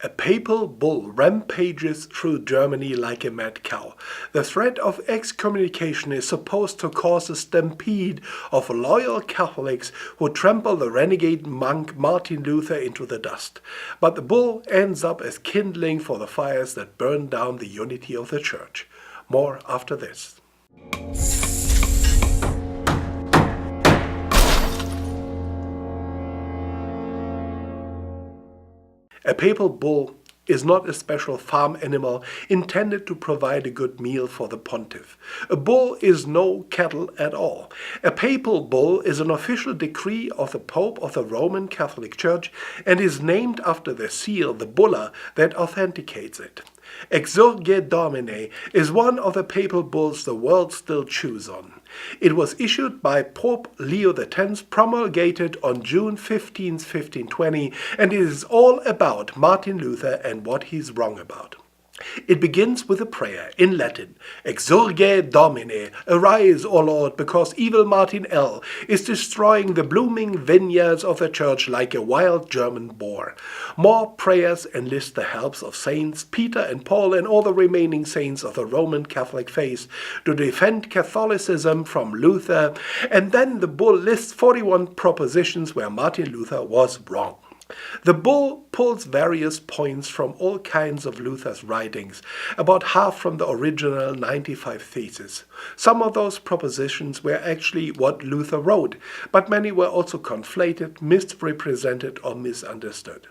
A papal bull rampages through Germany like a mad cow. The threat of excommunication is supposed to cause a stampede of loyal Catholics who trample the renegade monk Martin Luther into the dust. But the bull ends up as kindling for the fires that burn down the unity of the Church. More after this. A papal bull is not a special farm animal intended to provide a good meal for the pontiff. A bull is no cattle at all. A papal bull is an official decree of the Pope of the Roman Catholic Church and is named after the seal, the bulla, that authenticates it. Exsurge Domine is one of the papal bulls the world still chews on. It was issued by Pope Leo X, promulgated on June 15, 1520, and it is all about Martin Luther and what he's wrong about. It begins with a prayer in Latin, Exsurge Domine, arise, O Lord, because evil Martin L. is destroying the blooming vineyards of the Church like a wild German boar. More prayers enlist the helps of Saints Peter and Paul and all the remaining saints of the Roman Catholic faith to defend Catholicism from Luther, and then the bull lists 41 propositions where Martin Luther was wrong. The bull pulls various points from all kinds of Luther's writings, about half from the original 95 theses. Some of those propositions were actually what Luther wrote, but many were also conflated, misrepresented, or misunderstood.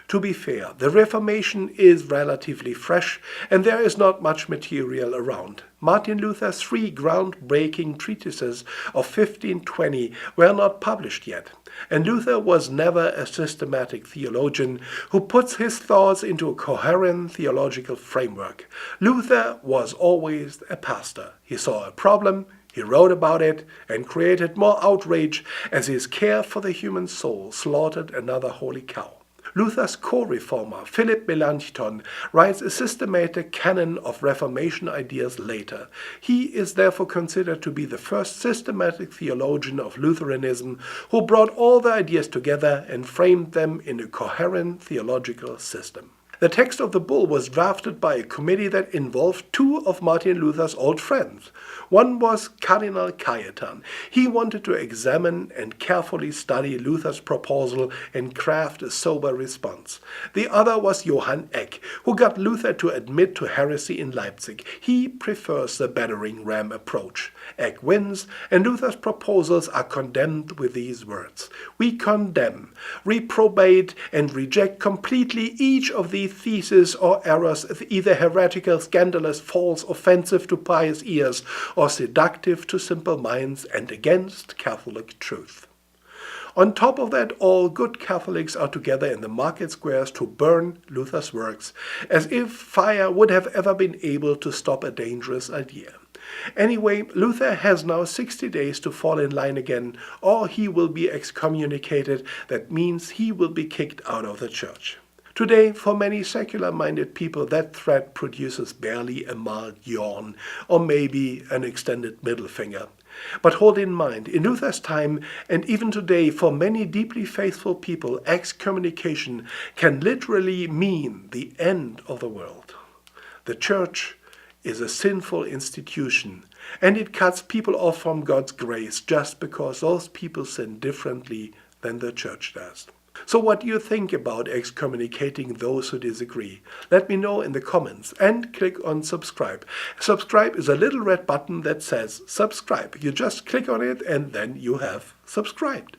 To be fair, the Reformation is relatively fresh and there is not much material around. Martin Luther's 3 groundbreaking treatises of 1520 were not published yet, and Luther was never a systematic theologian who puts his thoughts into a coherent theological framework. Luther was always a pastor. He saw a problem, he wrote about it, and created more outrage as his care for the human soul slaughtered another holy cow. Luther's co-reformer, Philip Melanchthon, writes a systematic canon of Reformation ideas later. He is therefore considered to be the first systematic theologian of Lutheranism who brought all the ideas together and framed them in a coherent theological system. The text of the bull was drafted by a committee that involved 2 of Martin Luther's old friends. One was Cardinal Cajetan. He wanted to examine and carefully study Luther's proposal and craft a sober response. The other was Johann Eck, who got Luther to admit to heresy in Leipzig. He prefers the battering ram approach. Eck wins, and Luther's proposals are condemned with these words: "We condemn, reprobate, and reject completely each of these theses or errors as either heretical, scandalous, false, offensive to pious ears, or seductive to simple minds, and against Catholic truth." On top of that, all good Catholics are together in the market squares to burn Luther's works, as if fire would have ever been able to stop a dangerous idea. Anyway, Luther has now 60 days to fall in line again, or he will be excommunicated. That means he will be kicked out of the Church. Today, for many secular-minded people, that threat produces barely a mild yawn, or maybe an extended middle finger. But hold in mind, in Luther's time, and even today, for many deeply faithful people, excommunication can literally mean the end of the world. The Church is a sinful institution, and it cuts people off from God's grace just because those people sin differently than the Church does. So what do you think about excommunicating those who disagree? Let me know in the comments and click on subscribe. Subscribe is a little red button that says subscribe. You just click on it and then you have subscribed.